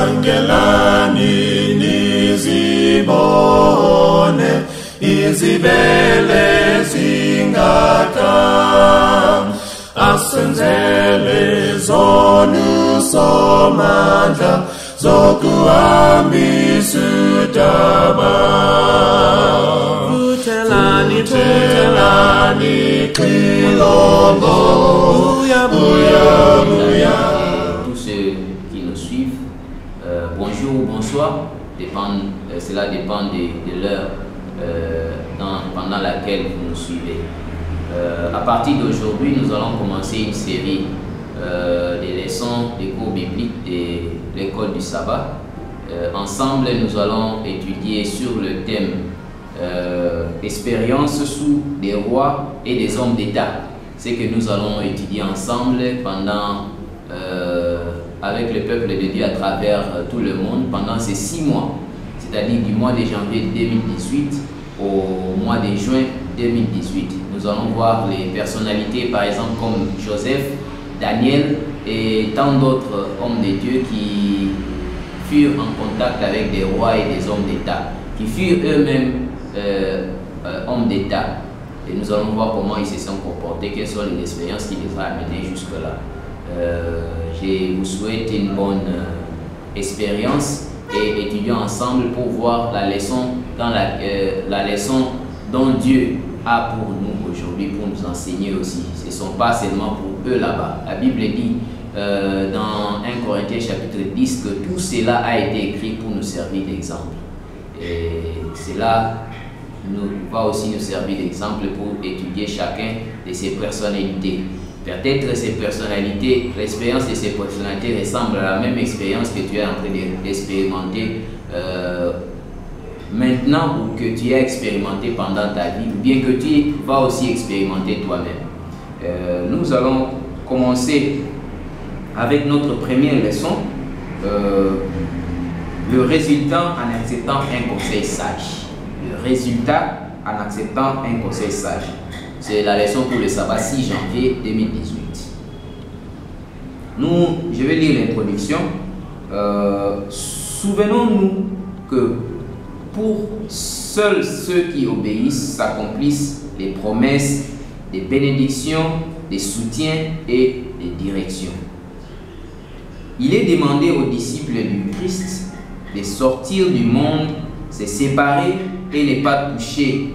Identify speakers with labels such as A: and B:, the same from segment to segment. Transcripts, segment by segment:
A: Khangelani nizibone izibele zingaka asenzele zonu somandla zokuhambisa udaba. Vutelani Kilongo, Bouya Bouya Bouya.
B: Tous ceux qui nous suivent, bonjour ou bonsoir, cela dépend de l'heure pendant laquelle vous nous suivez. À partir d'aujourd'hui, nous allons commencer une série des leçons des cours bibliques de l'école du sabbat. Ensemble, nous allons étudier sur le thème expérience sous des rois et des hommes d'État. C'est que nous allons étudier ensemble avec le peuple de Dieu à travers tout le monde pendant ces 6 mois, c'est-à-dire du mois de janvier 2018 au mois de juin 2018. Nous allons voir les personnalités, par exemple, comme Joseph, Daniel et tant d'autres hommes de Dieu qui furent en contact avec des rois et des hommes d'État, qui furent eux-mêmes hommes d'État. Et nous allons voir comment ils se sont comportés, quelles sont les expériences qui les ont amenés jusque-là. Je vous souhaite une bonne expérience et étudions ensemble pour voir la leçon, la leçon dont Dieu a pour nous aujourd'hui, pour nous enseigner aussi. Ce ne sont pas seulement pour eux là-bas. La Bible dit dans 1 Corinthiens chapitre 10 que tout cela a été écrit pour nous servir d'exemple. Et cela va aussi nous servir d'exemple pour étudier chacun de ces personnalités. Peut-être ces personnalités, l'expérience de ces personnalités ressemble à la même expérience que tu es en train d'expérimenter maintenant ou que tu as expérimenté pendant ta vie, ou bien que tu vas aussi expérimenter toi-même. Nous allons commencer avec notre première leçon, le résultat en acceptant un conseil sage. Le résultat en acceptant un conseil sage. C'est la leçon pour le sabbat 6 janvier 2018. Je vais lire l'introduction. Souvenons-nous que pour seuls ceux qui obéissent s'accomplissent les promesses, des bénédictions, des soutiens et des directions. Il est demandé aux disciples du Christ de sortir du monde, se séparer et ne pas toucher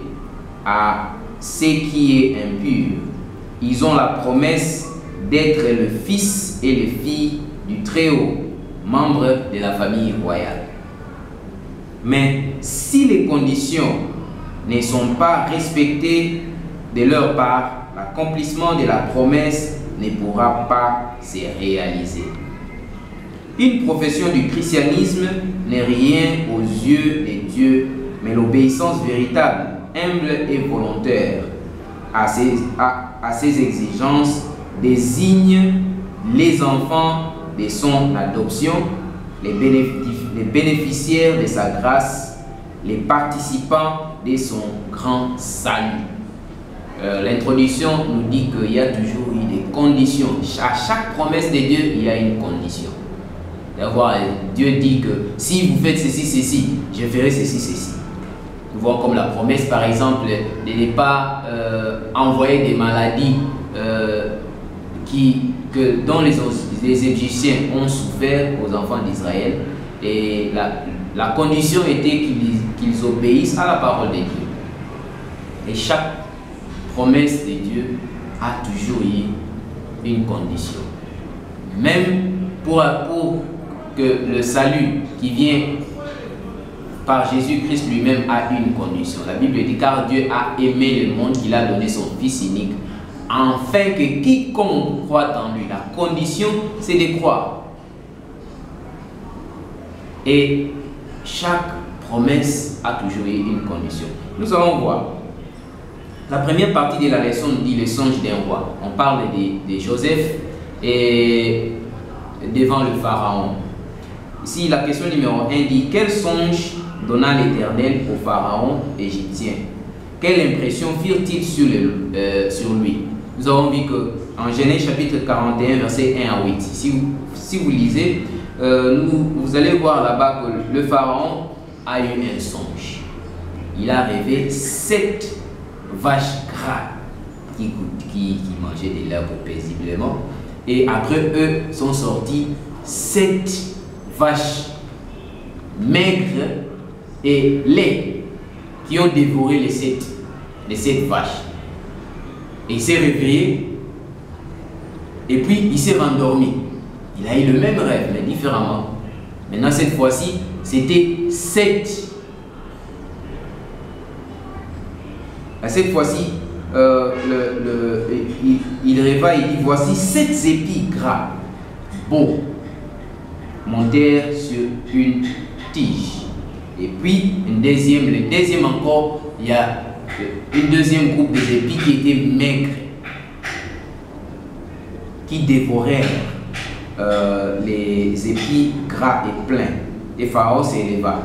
B: à ce qui est impur. Ils ont la promesse d'être le fils et les filles du Très-Haut, membres de la famille royale. Mais si les conditions ne sont pas respectées de leur part, l'accomplissement de la promesse ne pourra pas se réaliser. Une profession du christianisme n'est rien aux yeux de Dieu, mais l'obéissance véritable, humble et volontaire à ses exigences désigne les enfants de son adoption, les bénéficiaires de sa grâce, les participants de son grand salut. L'introduction nous dit qu'il y a toujours eu des conditions. À chaque promesse de Dieu, il y a une condition. D'avoir, Dieu dit que si vous faites ceci, ceci, je ferai ceci, ceci. Nous voyons comme la promesse, par exemple, de ne pas envoyer des maladies dont les Égyptiens ont souffert aux enfants d'Israël. Et la condition était qu'ils obéissent à la parole de Dieu. Et chaque promesse de Dieu a toujours eu une condition. Même pour que le salut qui vient par Jésus-Christ lui-même a une condition. La Bible dit car Dieu a aimé le monde qu'il a donné son Fils unique, afin que quiconque croit en lui, la condition c'est de croire. Et chaque promesse a toujours eu une condition. Nous allons voir. La première partie de la leçon nous dit le songe d'un roi. On parle de Joseph et devant le pharaon. Ici, la question numéro 1 dit quel songe donna l'Éternel au pharaon égyptien? Quelle impression firent-ils sur lui? Nous avons vu que en Genèse chapitre 41, verset 1 à 8, si vous lisez, vous allez voir là-bas que le pharaon a eu un songe. Il a rêvé 7 vaches grasses qui mangeaient de l'herbe paisiblement. Et après eux sont sortis 7 vaches maigres et laides qui ont dévoré les 7 vaches. Et il s'est réveillé et puis il s'est rendormi. Il a eu le même rêve mais différemment. Maintenant cette fois-ci c'était 7. Cette fois-ci il rêva, il dit voici 7 épis gras beaux montèrent sur une tige. Et puis le deuxième encore, il y a une deuxième groupe des épis qui étaient maigres, qui dévorèrent les épis gras et pleins. Et Pharaon s'éleva.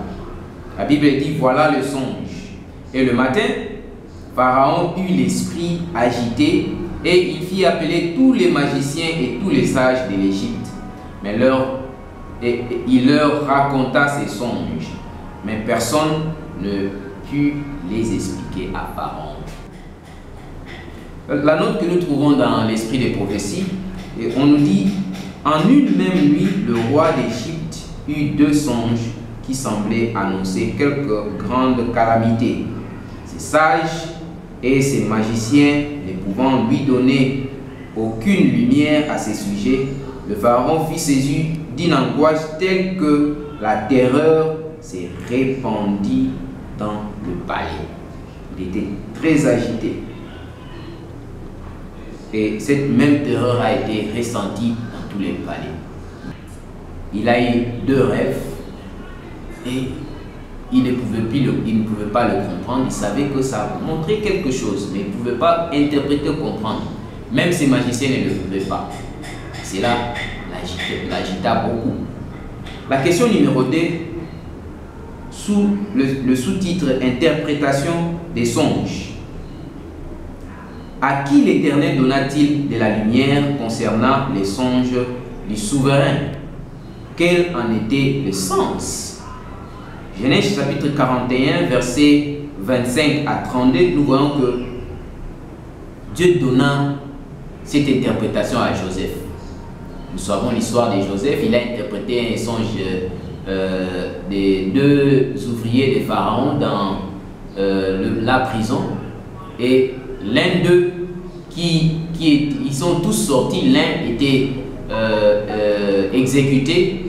B: La Bible dit voilà le songe. Et le matin, Pharaon eut l'esprit agité et il fit appeler tous les magiciens et tous les sages de l'Égypte. Mais il leur raconta ses songes. Mais personne ne put les expliquer à Pharaon. La note que nous trouvons dans l'esprit des prophéties, on nous dit en une même nuit, le roi d'Égypte eut 2 songes qui semblaient annoncer quelques grandes calamités. Ses sages et ses magiciens ne pouvant lui donner aucune lumière à ces sujets, le pharaon fut saisi d'une angoisse telle que la terreur s'est répandue dans le palais. Il était très agité. Et cette même terreur a été ressentie dans tous les palais. Il a eu 2 rêves et il ne pouvait pas le comprendre. Il savait que ça montrait quelque chose, mais il ne pouvait pas interpréter ou comprendre. Même ses magiciens ne le pouvaient pas. Cela l'agita beaucoup. La question numéro 2, sous le sous-titre Interprétation des songes. À qui l'Éternel donna-t-il de la lumière concernant les songes du souverain? Quel en était le sens? Genèse chapitre 41, versets 25 à 32, nous voyons que Dieu donna cette interprétation à Joseph. Nous savons l'histoire de Joseph. Il a interprété un songe des 2 ouvriers de Pharaon dans la prison. Et l'un d'eux, ils sont tous sortis, l'un était exécuté,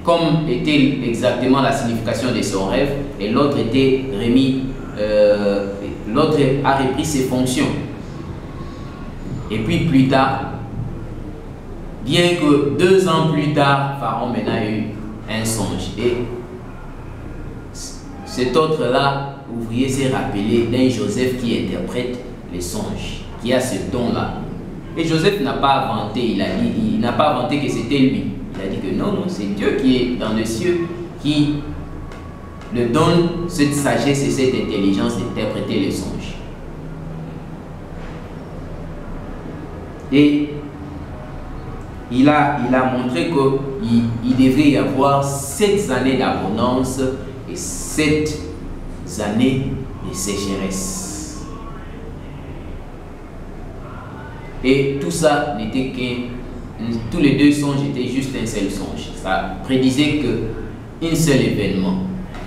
B: comme était exactement la signification de son rêve, et l'autre était remis, l'autre a repris ses fonctions. Et puis plus tard, bien que 2 ans plus tard, Pharaon maintenant a eu un songe. Et cet autre-là, ouvrier, s'est rappelé d'un Joseph qui interprète les songes, qui a ce don-là. Et Joseph n'a pas inventé, il n'a pas inventé que c'était lui. Il a dit que non, c'est Dieu qui est dans les cieux qui le donne cette sagesse et cette intelligence d'interpréter les songes. Et il a montré qu'il devrait y avoir 7 années d'abondance et 7 années de sécheresse. Et tout ça n'était tous les 2 songes étaient juste un seul songe. Ça prédisait qu'un seul événement.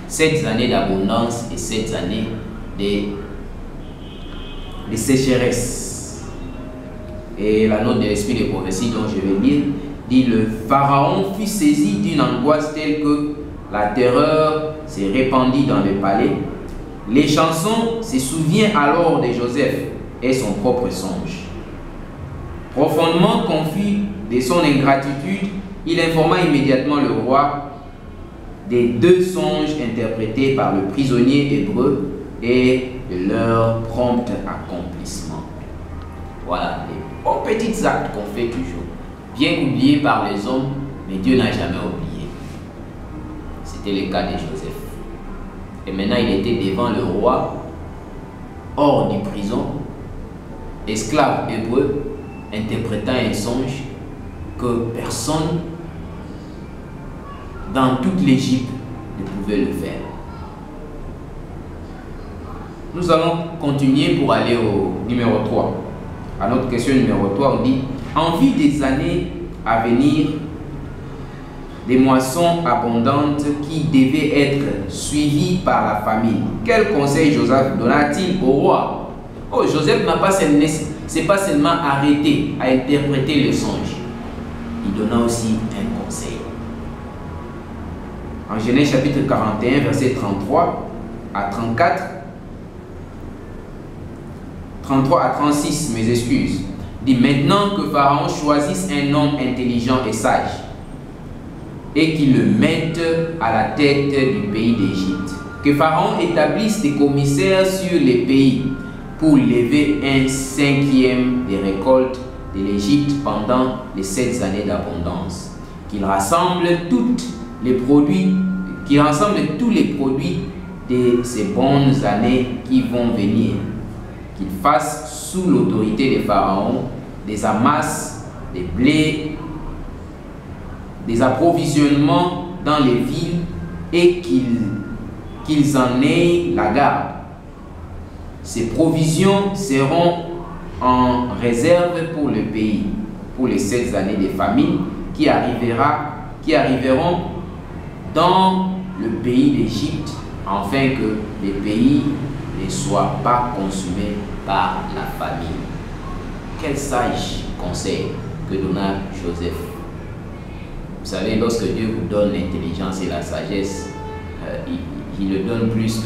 B: 7 années d'abondance et 7 années de sécheresse. Et la note de l'esprit des prophéties dont je vais lire dit: le pharaon fut saisi d'une angoisse telle que la terreur s'est répandue dans le palais. Les chansons se souviennent alors de Joseph et son propre songe. Profondément confus de son ingratitude, il informa immédiatement le roi des 2 songes interprétés par le prisonnier hébreu et de leur prompt accomplissement. Voilà les bons petits actes qu'on fait toujours, bien qu'oubliés par les hommes, mais Dieu n'a jamais oublié. C'était le cas de Joseph. Et maintenant il était devant le roi, hors du prison, esclave hébreu, interprétant un songe que personne dans toute l'Égypte ne pouvaient le faire. Nous allons continuer pour aller au numéro 3. À notre question numéro 3, on dit: en vue des années à venir, des moissons abondantes qui devaient être suivies par la famine, quel conseil Joseph donna-t-il au roi? Oh, Joseph n'a pas seulement arrêté à interpréter le songe, il donna aussi un conseil. En Genèse chapitre 41, verset 33 à 34, 33 à 36, mes excuses, dit: maintenant que Pharaon choisisse un homme intelligent et sage, et qu'il le mette à la tête du pays d'Égypte. Que Pharaon établisse des commissaires sur les pays pour lever 1/5 des récoltes de l'Égypte pendant les 7 années d'abondance. Qu'il rassemble tous les produits de ces bonnes années qui vont venir. Qu'il fasse sous l'autorité de Pharaon des amasses, des blés, des approvisionnements dans les villes et qu'ils en aient la garde. Ces provisions seront en réserve pour le pays, pour les 7 années de famine qui arriveront dans le pays d'Égypte, afin que les pays ne soient pas consumés par la famine. Quel sage conseil que donna Joseph. Vous savez, lorsque Dieu vous donne l'intelligence et la sagesse, il le donne plus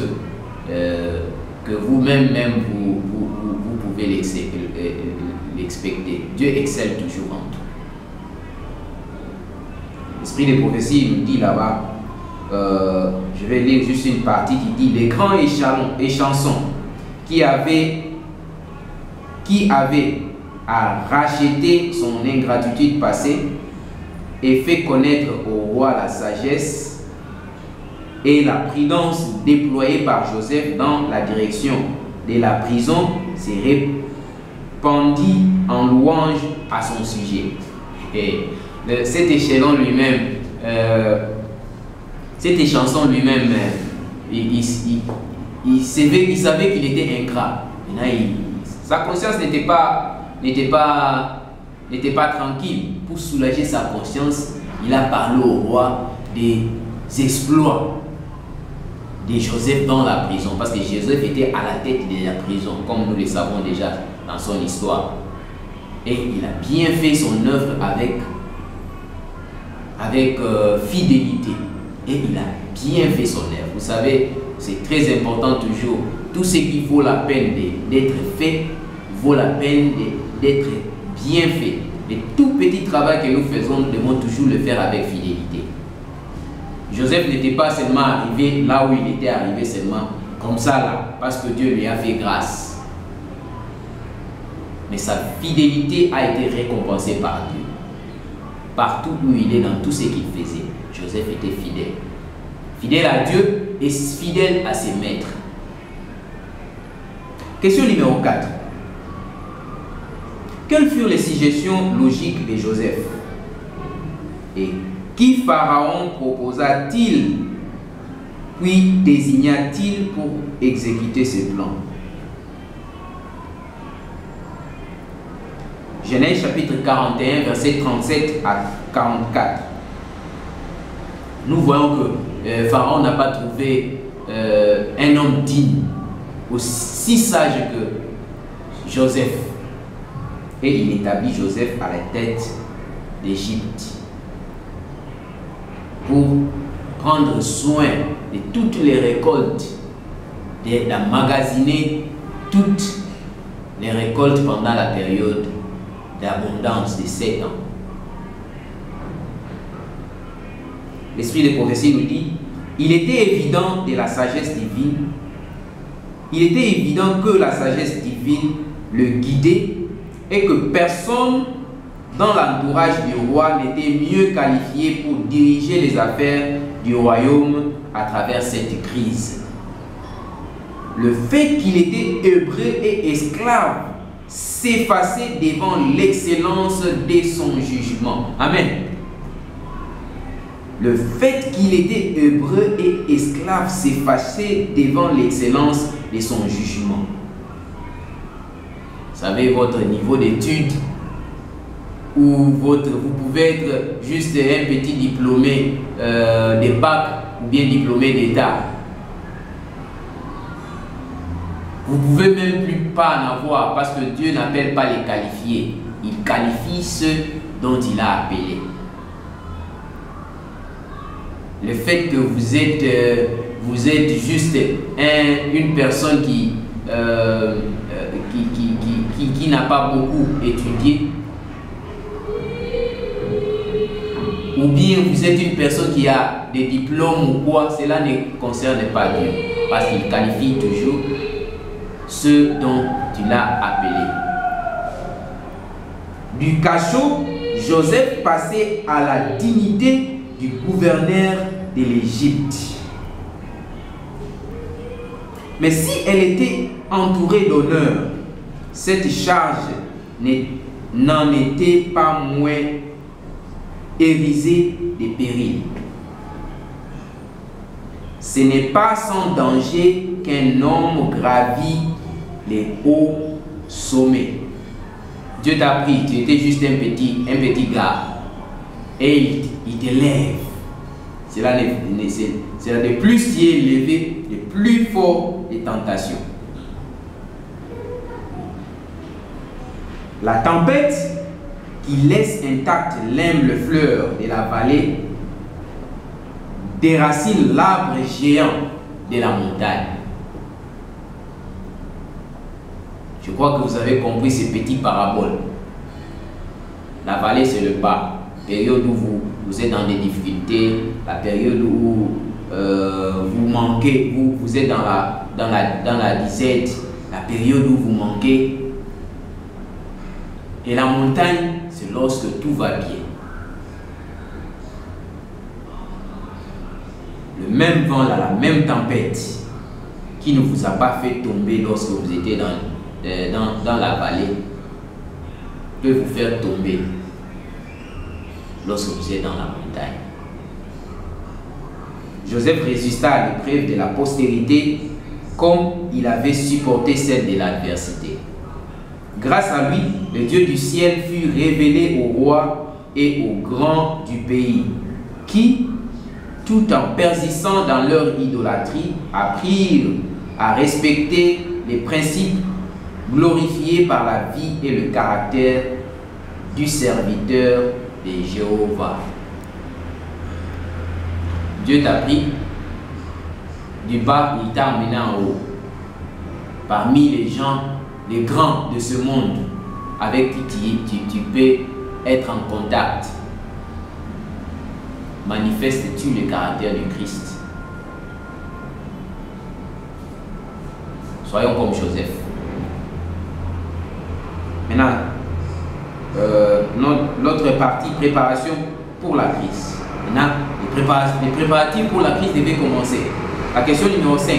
B: que vous-même vous pouvez l'expecter. Dieu excelle toujours en tout. L'esprit des prophéties nous dit là-bas, je vais lire juste une partie qui dit: les grands et chansons qui avaient à racheter son ingratitude passée et fait connaître au roi la sagesse et la prudence déployée par Joseph dans la direction de la prison, s'est répandue en louange à son sujet. Et cet échelon lui-même, cette chanson lui-même, il savait qu'il était ingrat. Sa conscience n'était pas tranquille. Pour soulager sa conscience, il a parlé au roi des exploits de Joseph dans la prison, parce que Joseph était à la tête de la prison, comme nous le savons déjà dans son histoire. Et il a bien fait son œuvre avec fidélité. Et il a bien fait son œuvre. Vous savez, c'est très important toujours. Tout ce qui vaut la peine d'être fait, vaut la peine d'être bien fait. Le tout petit travail que nous faisons, nous devons toujours le faire avec fidélité. Joseph n'était pas seulement arrivé là où il était arrivé seulement comme ça là, parce que Dieu lui a fait grâce. Mais sa fidélité a été récompensée par Dieu. Partout où il est, dans tout ce qu'il faisait, Joseph était fidèle. Fidèle à Dieu et fidèle à ses maîtres. Question numéro 4. Quelles furent les suggestions logiques de Joseph? Et qui Pharaon proposa-t-il, puis désigna-t-il pour exécuter ses plans? Genèse chapitre 41, versets 37 à 44. Nous voyons que Pharaon n'a pas trouvé un homme digne, aussi sage que Joseph. Et il établit Joseph à la tête d'Égypte pour prendre soin de toutes les récoltes, d'emmagasiner toutes les récoltes pendant la période d'abondance de 7 ans. L'esprit des prophéties nous dit: il était évident de la sagesse divine, il était évident que la sagesse divine le guidait et que personne dans l'entourage du roi n'était mieux qualifié pour diriger les affaires du royaume à travers cette crise. Le fait qu'il était hébreu et esclave s'effaçait devant l'excellence de son jugement. Amen. le fait qu'il était hébreu et esclave s'effaçait devant l'excellence de son jugement. Vous savez, votre niveau d'études, ou vous pouvez être juste un petit diplômé de bac ou bien diplômé d'État. Vous ne pouvez même plus pas en avoir parce que Dieu n'appelle pas les qualifiés. Il qualifie ceux dont il a appelé. Le fait que vous êtes juste une personne qui n'a pas beaucoup étudié, ou bien vous êtes une personne qui a des diplômes ou quoi, cela ne concerne pas Dieu. Parce qu'il qualifie toujours ceux dont il a appelé. Du cachot, Joseph passait à la dignité du gouverneur de l'Égypte. Mais si elle était entourée d'honneur, cette charge n'en était pas moins hérisée des périls. Ce n'est pas sans danger qu'un homme gravit les hauts sommets. Dieu t'a pris, tu étais juste un petit gars. Et il t'élève. Cela de plus tu es élevé, de plus fort les tentations. La tempête qui laisse intacte l'humble fleur de la vallée déracine l'arbre géant de la montagne. Je crois que vous avez compris ces petites paraboles. La vallée, c'est le bas. Période où vous êtes dans des difficultés, la période où vous manquez, vous êtes dans la disette, la période où vous manquez. Et la montagne, c'est lorsque tout va bien. Le même vent, la même tempête qui ne vous a pas fait tomber lorsque vous étiez dans la vallée peut vous faire tomber lorsque vous êtes dans la montagne. Joseph résista à l'épreuve de la postérité comme il avait supporté celle de l'adversité. Grâce à lui, le Dieu du ciel fut révélé aux rois et aux grands du pays, qui, tout en persistant dans leur idolâtrie, apprirent à respecter les principes glorifiés par la vie et le caractère du serviteur de Jéhovah. Dieu t'a pris du bas, il t'a emmené en haut. Parmi les gens, les grands de ce monde, avec qui tu peux être en contact, manifestes-tu le caractère du Christ? Soyons comme Joseph. Maintenant, l'autre partie, préparation pour la crise. Maintenant, les préparatifs pour la crise devaient commencer. La question numéro 5.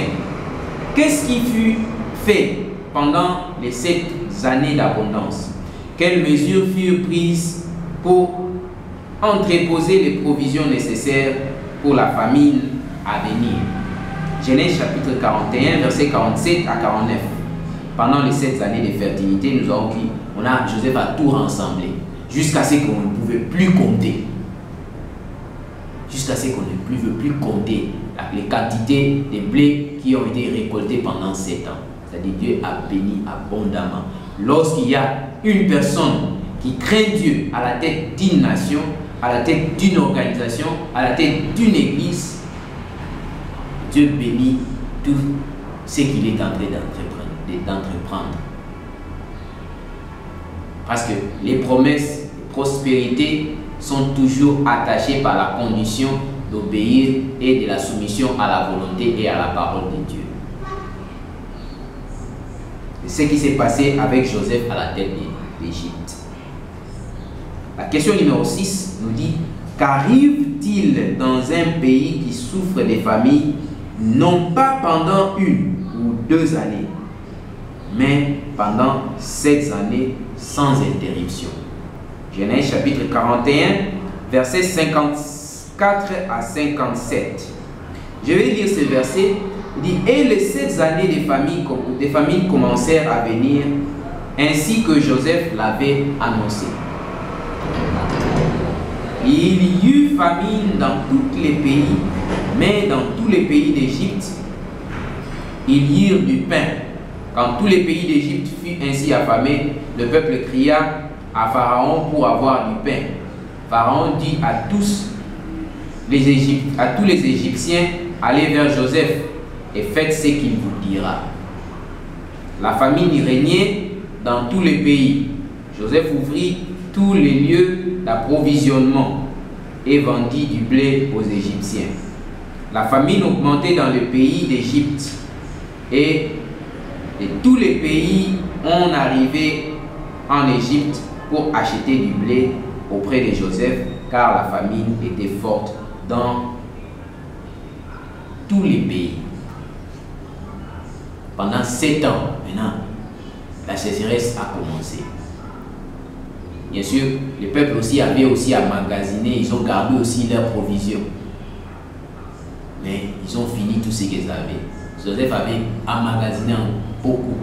B: Qu'est-ce qui fut fait pendant les 7 années d'abondance? Quelles mesures furent prises pour entreposer les provisions nécessaires pour la famine à venir? Genèse chapitre 41, versets 47 à 49. Pendant les 7 années de fertilité, nous avons dit, Joseph a tout rassemblé, jusqu'à ce qu'on ne pouvait plus compter. Jusqu'à ce qu'on ne pouvait plus compter les quantités de blé qui ont été récoltées pendant 7 ans. C'est-à-dire Dieu a béni abondamment. Lorsqu'il y a une personne qui craint Dieu à la tête d'une nation, à la tête d'une organisation, à la tête d'une église, Dieu bénit tout ce qu'il est en train d'entreprendre. Parce que les promesses de prospérité sont toujours attachées par la condition d'obéir et de la soumission à la volonté et à la parole de Dieu. C'est ce qui s'est passé avec Joseph à la tête d'Égypte. La question numéro 6 nous dit: qu'arrive-t-il dans un pays qui souffre des familles, non pas pendant 1 ou 2 années, mais pendant 7 années sans interruption? Genèse chapitre 41, versets 50 4 à 57. Je vais lire ce verset. Il dit, et les 7 années des familles commencèrent à venir, ainsi que Joseph l'avait annoncé. Il y eut famine dans tous les pays, mais dans tous les pays d'Égypte, ils y eurent du pain. Quand tous les pays d'Égypte furent ainsi affamés, le peuple cria à Pharaon pour avoir du pain. Pharaon dit à tous les Égyptiens, allez vers Joseph et faites ce qu'il vous dira. La famine y régnait dans tous les pays. Joseph ouvrit tous les lieux d'approvisionnement et vendit du blé aux Égyptiens. La famine augmentait dans le pays d'Égypte et tous les pays ont arrivé en Égypte pour acheter du blé auprès de Joseph, car la famine était forte dans tous les pays. Pendant 7 ans, maintenant, la sécheresse a commencé. Bien sûr, les peuples aussi avaient aussi à magasiner, ils ont gardé aussi leurs provisions. Mais ils ont fini tout ce qu'ils avaient. Joseph avait emmagasiné beaucoup.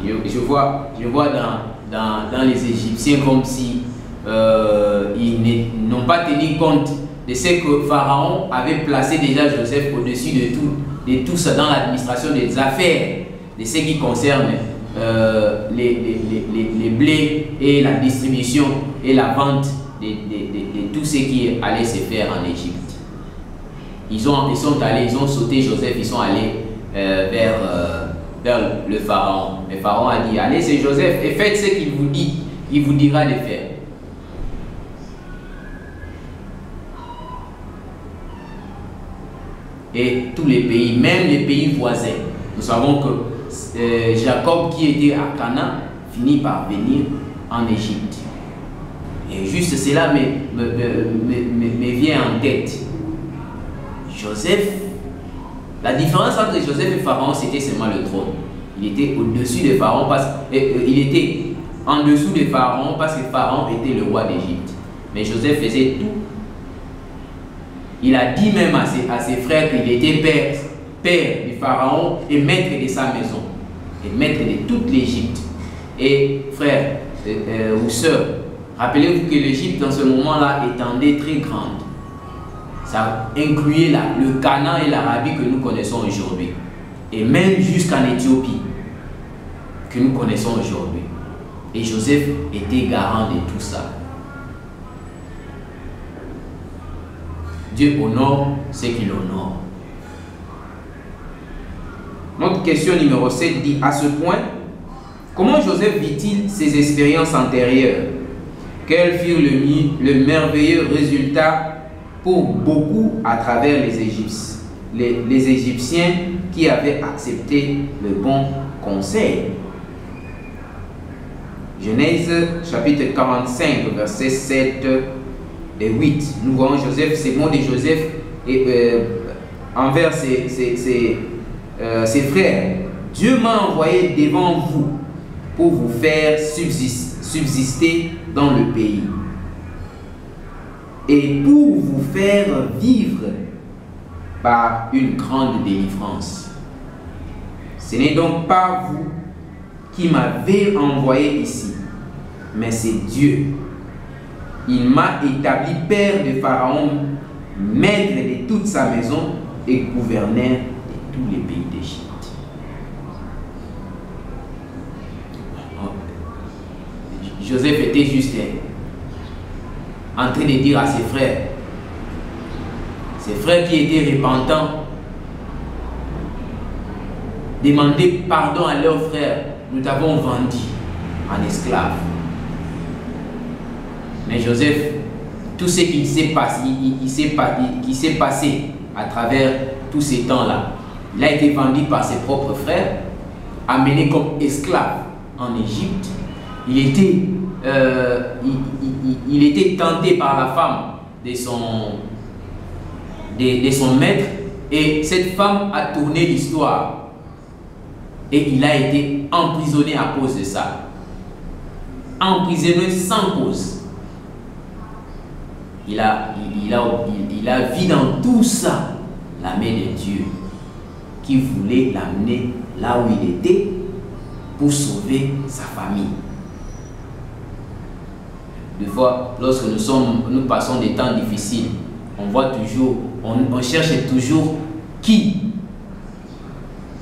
B: Je vois dans les Égyptiens comme si ils n'ont pas tenu compte de ce que Pharaon avait placé déjà Joseph au-dessus de tout ça dans l'administration des affaires, de ce qui concerne les blés et la distribution et la vente de tout ce qui allait se faire en Égypte. Ils sont sauté Joseph, ils sont allés vers le Pharaon. Le Pharaon a dit, allez c'est Joseph et faites ce qu'il vous dit, il vous dira de faire. Et tous les pays, même les pays voisins, nous savons que Jacob qui était à Canaan finit par venir en Égypte. Et juste cela me vient en tête. Joseph, la différence entre Joseph et Pharaon, c'était seulement le trône. Il était au-dessus de Pharaon, il était en dessous de Pharaon parce que Pharaon était le roi d'Égypte. Mais Joseph faisait tout. Il a dit même à ses frères qu'il était père du Pharaon et maître de sa maison, et maître de toute l'Égypte. Et frères ou sœurs, rappelez-vous que l'Égypte dans ce moment-là étendait très grande. Ça incluait le Canaan et l'Arabie que nous connaissons aujourd'hui. Et même jusqu'en Éthiopie, que nous connaissons aujourd'hui. Et Joseph était garant de tout ça. Dieu honore ce qu'il honore. Notre question numéro 7 dit, à ce point, comment Joseph vit-il ses expériences antérieures? Quels furent le merveilleux résultat pour beaucoup à travers les Égyptiens qui avaient accepté le bon conseil? Genèse chapitre 45, versets 7 et 8. Nous voyons Joseph, c'est bon de Joseph envers ses frères. Dieu m'a envoyé devant vous pour vous faire subsister dans le pays et pour vous faire vivre par une grande délivrance. Ce n'est donc pas vous qui m'avez envoyé ici, mais c'est Dieu. Il m'a établi père de Pharaon, maître de toute sa maison et gouverneur de tous les pays d'Égypte. Joseph était juste en train de dire à ses frères qui étaient repentants, demander pardon à leurs frères. Nous t'avons vendu en esclaves. Mais Joseph, tout ce qui s'est passé à travers tous ces temps-là, il a été vendu par ses propres frères, amené comme esclave en Égypte. Il était tenté par la femme de son maître, et cette femme a tourné l'histoire. Et il a été emprisonné à cause de ça. Emprisonné sans cause. il a vu dans tout ça la main de Dieu qui voulait l'amener là où il était pour sauver sa famille. Des fois, lorsque nous passons des temps difficiles, on voit toujours, on cherche toujours qui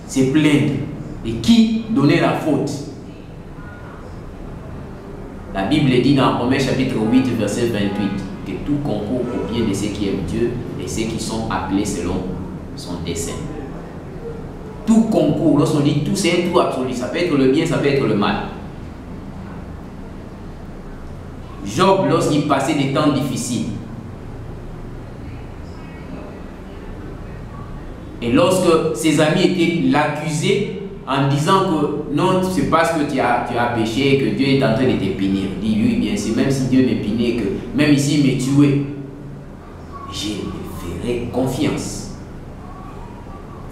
B: se plaindre et qui donner la faute. La Bible dit dans Romains chapitre 8, verset 28, que tout concourt au bien de ceux qui aiment Dieu et ceux qui sont appelés selon son dessein. Tout concourt, lorsqu'on dit tout, c'est un tout absolu. Ça peut être le bien, ça peut être le mal. Job, lorsqu'il passait des temps difficiles, et lorsque ses amis étaient l'accusés en disant que non, c'est parce que tu as péché que Dieu est en train de te punir. Il dit oui, bien sûr, même si Dieu me punait, que même ici il me tuait, je me ferai confiance.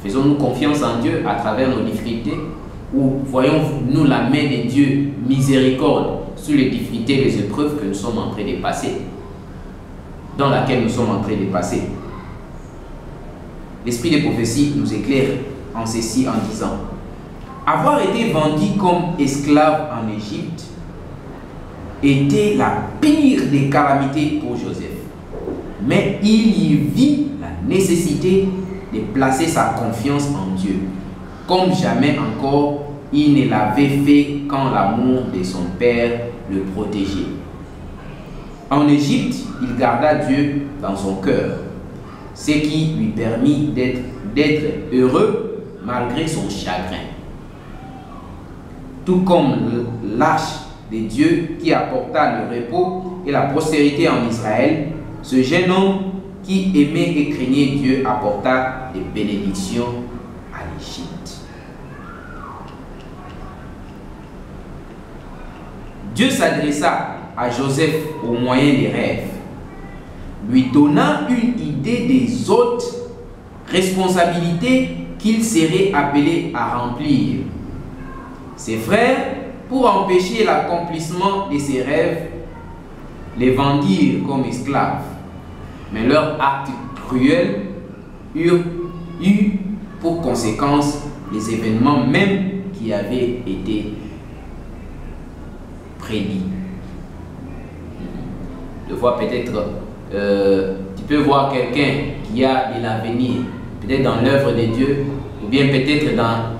B: Faisons-nous confiance en Dieu à travers nos difficultés, ou voyons-nous la main de Dieu miséricorde sur les difficultés et les épreuves que nous sommes en train de passer, dans laquelle nous sommes en train de passer. L'esprit des prophéties nous éclaire en ceci en disant: avoir été vendu comme esclave en Égypte était la pire des calamités pour Joseph. Mais il y vit la nécessité de placer sa confiance en Dieu. Comme jamais encore, il ne l'avait fait quand l'amour de son père le protégeait. En Égypte, il garda Dieu dans son cœur, ce qui lui permit d'être heureux malgré son chagrin. Tout comme l'arche de Dieu qui apporta le repos et la prospérité en Israël, ce jeune homme qui aimait et craignait Dieu apporta des bénédictions à l'Égypte. Dieu s'adressa à Joseph au moyen des rêves, lui donnant une idée des autres responsabilités qu'il serait appelé à remplir. Ses frères, pour empêcher l'accomplissement de ses rêves, les vendirent comme esclaves. Mais leur acte cruel eut pour conséquence les événements même qui avaient été prédits. De fois peut-être, tu peux voir quelqu'un qui a de l'avenir, peut-être dans l'œuvre de Dieu, ou bien peut-être dans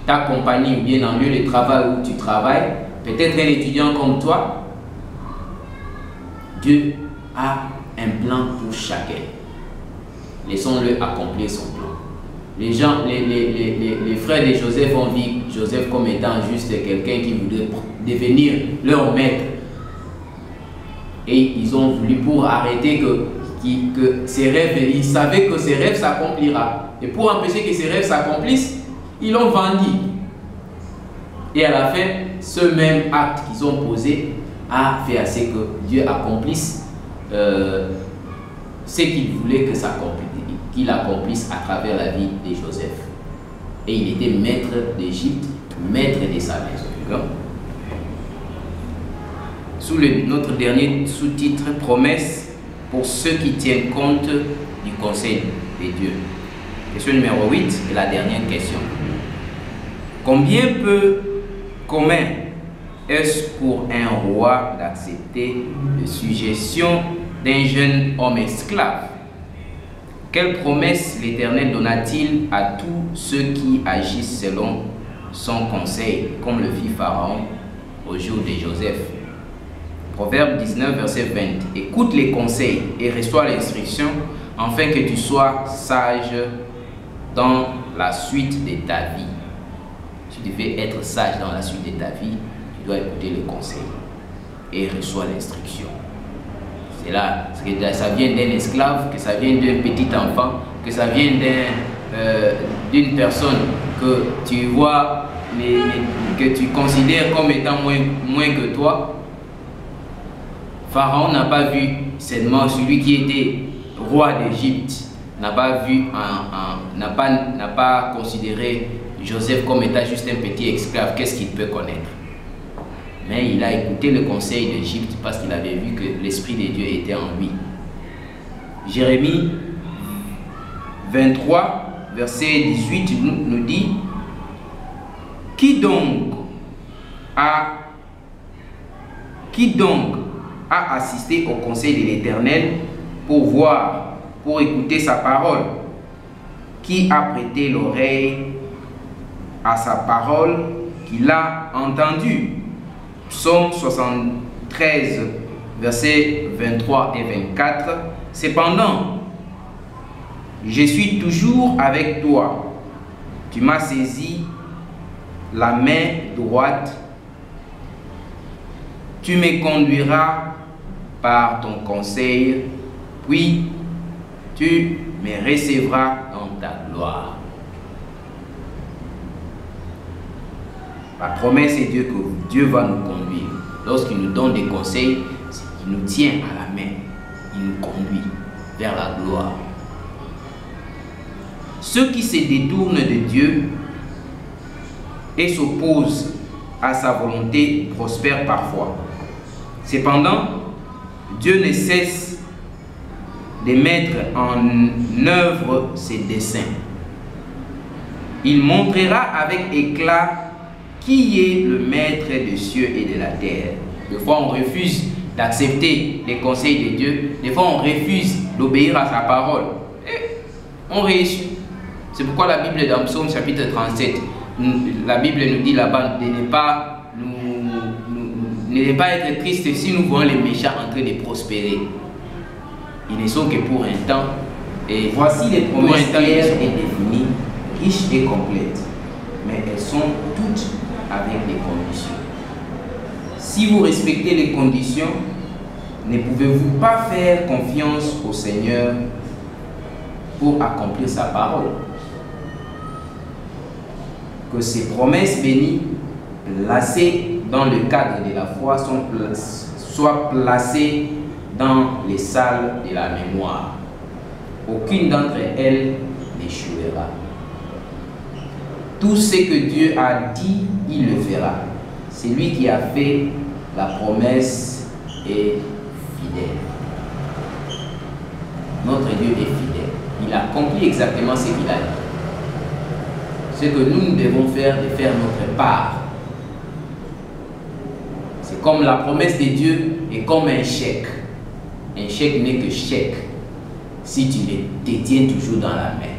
B: ta compagnie, ou bien dans le lieu de travail où tu travailles, peut-être un étudiant comme toi. Dieu a un plan pour chacun. Laissons-le accomplir son plan. Les frères de Joseph ont vu Joseph comme étant juste quelqu'un qui voulait devenir leur maître. Et ils ont voulu, pour arrêter que ses rêves, ils savaient que ses rêves s'accomplira. Et pour empêcher que ses rêves s'accomplissent, ils l'ont vendu. Et à la fin, ce même acte qu'ils ont posé a fait assez que Dieu accomplisse ce qu'il voulait qu'il accomplisse à travers la vie de Joseph. Et il était maître d'Égypte, maître de sa maison. Sous notre dernier sous-titre, promesse pour ceux qui tiennent compte du conseil de Dieu. Question numéro 8 est la dernière question. Combien peu commun est-ce pour un roi d'accepter la suggestion d'un jeune homme esclave? Quelle promesse l'Éternel donna-t-il à tous ceux qui agissent selon son conseil, comme le fit Pharaon au jour de Joseph? Proverbe 19, verset 20. Écoute les conseils et reçois l'instruction, afin que tu sois sage dans la suite de ta vie. Si tu veux être sage dans la suite de ta vie, tu dois écouter le conseil et reçois l'instruction. C'est là, que ça vient d'un esclave, que ça vient d'un petit enfant, que ça vient d'une personne que tu vois, que tu considères comme étant moins que toi. Pharaon n'a pas vu seulement celui qui était roi d'Égypte, n'a pas considéré Joseph comme étant juste un petit esclave. Qu'est-ce qu'il peut connaître? Mais il a écouté le conseil d'Égypte parce qu'il avait vu que l'Esprit de Dieu était en lui. Jérémie 23, verset 18 nous dit: Qui donc a assisté au conseil de l'Éternel pour voir, pour écouter sa parole? Qui a prêté l'oreille à sa parole qu'il a entendue? Psaume 73, versets 23 et 24. Cependant, je suis toujours avec toi. Tu m'as saisi la main droite. Tu me conduiras par ton conseil, puis tu me recevras dans ta gloire. La promesse est Dieu que Dieu va nous conduire. Lorsqu'il nous donne des conseils, il nous tient à la main. Il nous conduit vers la gloire. Ceux qui se détournent de Dieu et s'opposent à sa volonté prospèrent parfois. Cependant, Dieu ne cesse de mettre en œuvre ses desseins. Il montrera avec éclat qui est le maître des cieux et de la terre. Des fois, on refuse d'accepter les conseils de Dieu. Des fois, on refuse d'obéir à sa parole. Et on réussit. C'est pourquoi la Bible dans Psaume chapitre 37, la Bible nous dit là-bas de ne pas être triste si nous voyons les méchants en train de prospérer. Ils ne sont que pour un temps. Et voici les promesses claires et définies, riches et complètes. Mais elles sont toutes avec des conditions. Si vous respectez les conditions, ne pouvez-vous pas faire confiance au Seigneur pour accomplir sa parole? Que ces promesses bénies, placées dans le cadre de la foi, soient placées dans les salles de la mémoire. Aucune d'entre elles n'échouera. Tout ce que Dieu a dit, il le fera. C'est lui qui a fait la promesse est fidèle. Notre Dieu est fidèle. Il a accompli exactement ce qu'il a dit. Ce que nous devons faire, de faire notre part. C'est comme la promesse de Dieu est comme un chèque. Un chèque n'est que chèque si tu le détiens toujours dans la main.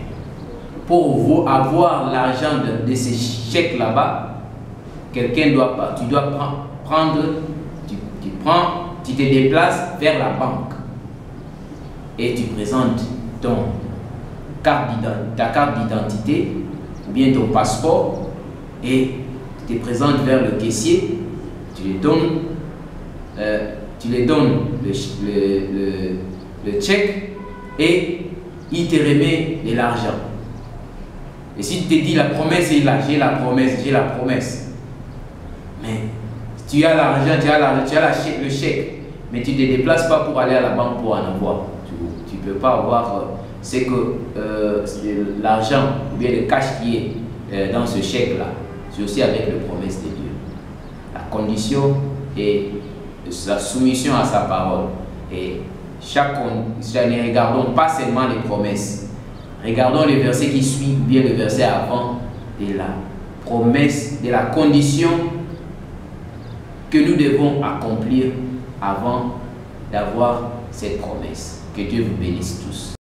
B: Pour avoir l'argent de ces chèques là-bas, quelqu'un doit, tu dois prendre, tu te déplaces vers la banque et tu présentes ta carte d'identité ou bien ton passeport et tu te présentes vers le caissier, tu lui donnes le chèque et il te remet de l'argent. Et si tu te dis la promesse est là, j'ai la promesse. Mais tu as l'argent, tu as le chèque, mais tu ne te déplaces pas pour aller à la banque pour en avoir. Tu ne peux pas avoir c'est que l'argent ou bien le cash qui est dans ce chèque-là, c'est aussi avec la promesse de Dieu. La condition est la soumission à sa parole. Et ne regardons pas seulement les promesses. Regardons le verset qui suit, bien le verset avant, de la promesse, de la condition que nous devons accomplir avant d'avoir cette promesse. Que Dieu vous bénisse tous.